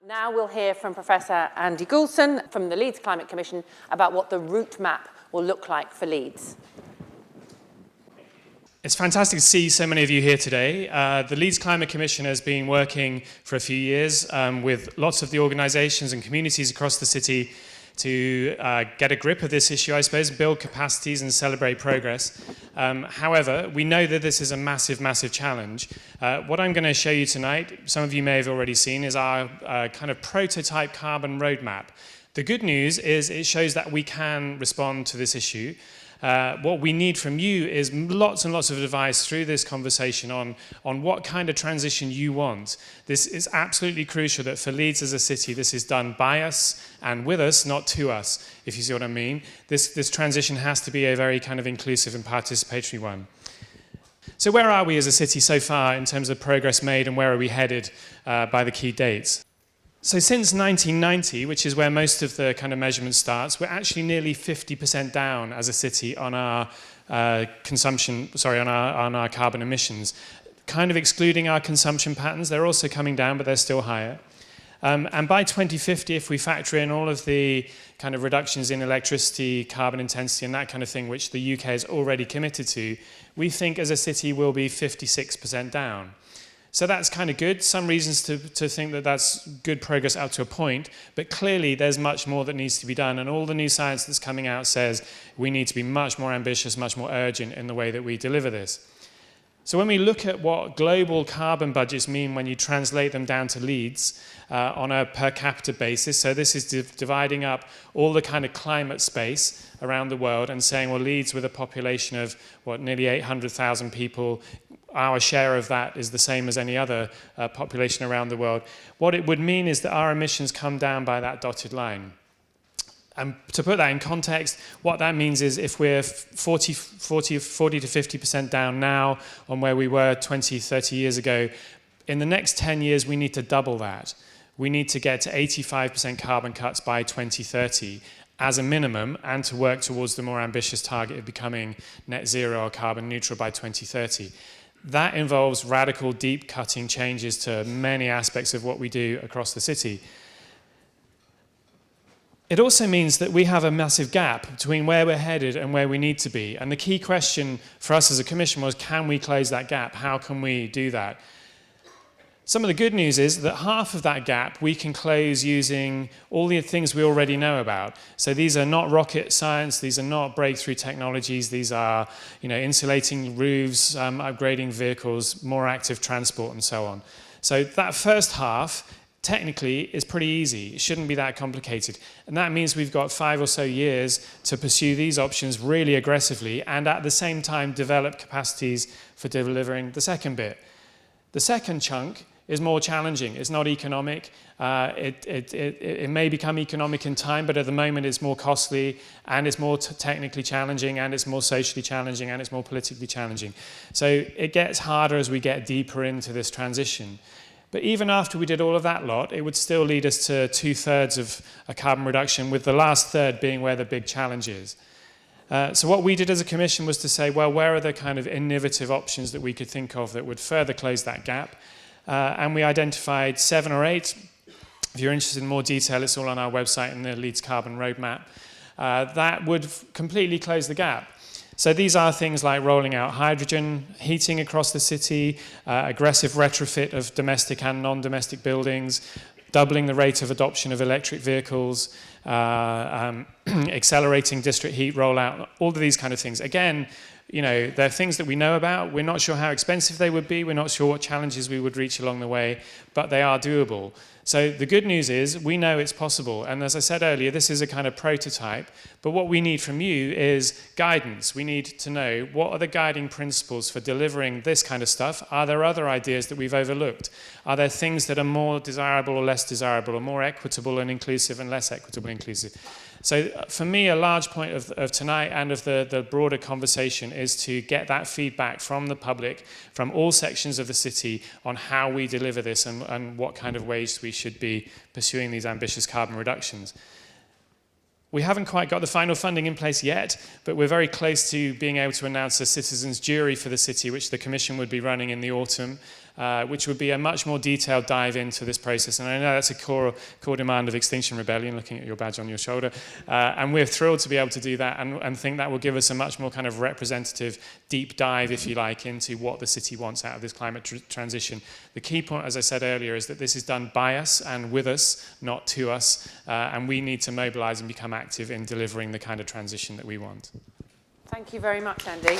Now we'll hear from Professor Andy Gouldson from the Leeds Climate Commission about what the route map will look like for Leeds. It's fantastic to see so many of you here today. The Leeds Climate Commission has been working for a few years with lots of the organisations and communities across the city to get a grip of this issue, I suppose, build capacities and celebrate progress. However, we know that this is a massive, massive challenge. What I'm going to show you tonight, some of you may have already seen, is our kind of prototype carbon roadmap. The good news is it shows that we can respond to this issue. What we need from you is lots and lots of advice through this conversation on what kind of transition you want. This is absolutely crucial that for Leeds as a city, this is done by us and with us, not to us, if you see what I mean. This transition has to be a very kind of inclusive and participatory one. So where are we as a city so far in terms of progress made, and where are we headed by the key dates? So since 1990, which is where most of the kind of measurement starts, we're actually nearly 50% down as a city on our on our carbon emissions. Kind of excluding our consumption patterns, they're also coming down, but they're still higher. And by 2050, if we factor in all of the kind of reductions in electricity, carbon intensity, and that kind of thing, which the UK has already committed to, we think as a city we'll be 56% down. So that's kind of good. Some reasons to think that that's good progress up to a point, but clearly there's much more that needs to be done, and all the new science that's coming out says we need to be much more ambitious, much more urgent in the way that we deliver this. So when we look at what global carbon budgets mean when you translate them down to Leeds on a per capita basis, so this is dividing up all the kind of climate space around the world and saying, well, Leeds with a population of, nearly 800,000 people, our share of that is the same as any other population around the world. What it would mean is that our emissions come down by that dotted line. And to put that in context, what that means is if we're 40 to 50% down now on where we were 20, 30 years ago, in the next 10 years, we need to double that. We need to get to 85% carbon cuts by 2030 as a minimum, and to work towards the more ambitious target of becoming net zero or carbon neutral by 2030. That involves radical, deep-cutting changes to many aspects of what we do across the city. It also means that we have a massive gap between where we're headed and where we need to be. And the key question for us as a commission was, can we close that gap? How can we do that? Some of the good news is that half of that gap we can close using all the things we already know about. So these are not rocket science, these are not breakthrough technologies, these are insulating roofs, upgrading vehicles, more active transport and so on. So that first half technically is pretty easy. It shouldn't be that complicated. And that means we've got 5 or so years to pursue these options really aggressively and at the same time develop capacities for delivering the second bit. The second chunk is more challenging. It's not economic. It may become economic in time, but at the moment it's more costly, and it's more technically challenging, and it's more socially challenging, and it's more politically challenging. So it gets harder as we get deeper into this transition. But even after we did all of that lot, it would still lead us to 2/3 of a carbon reduction, with the last third being where the big challenge is. So what we did as a commission was to say, well, where are the kind of innovative options that we could think of that would further close that gap? And we identified 7 or 8. If you're interested in more detail, it's all on our website in the Leeds Carbon Roadmap. That would completely close the gap. So these are things like rolling out hydrogen, heating across the city, aggressive retrofit of domestic and non-domestic buildings, doubling the rate of adoption of electric vehicles, accelerating district heat rollout, all of these kind of things. Again, they're things that we know about. We're not sure how expensive they would be. We're not sure what challenges we would reach along the way, but they are doable. So the good news is we know it's possible. And as I said earlier, this is a kind of prototype. But what we need from you is guidance. We need to know, what are the guiding principles for delivering this kind of stuff? Are there other ideas that we've overlooked? Are there things that are more desirable or less desirable, or more equitable and inclusive and less equitable and inclusive? So for me, a large point of tonight and of the broader conversation is to get that feedback from the public, from all sections of the city, on how we deliver this and what kind of ways we should be pursuing these ambitious carbon reductions. We haven't quite got the final funding in place yet, but we're very close to being able to announce a citizens' jury for the city, which the Commission would be running in the autumn. which would be a much more detailed dive into this process. And I know that's a core demand of Extinction Rebellion, looking at your badge on your shoulder. And we're thrilled to be able to do that and think that will give us a much more kind of representative deep dive, if you like, into what the city wants out of this climate transition. The key point, as I said earlier, is that this is done by us and with us, not to us. And we need to mobilise and become active in delivering the kind of transition that we want. Thank you very much, Andy.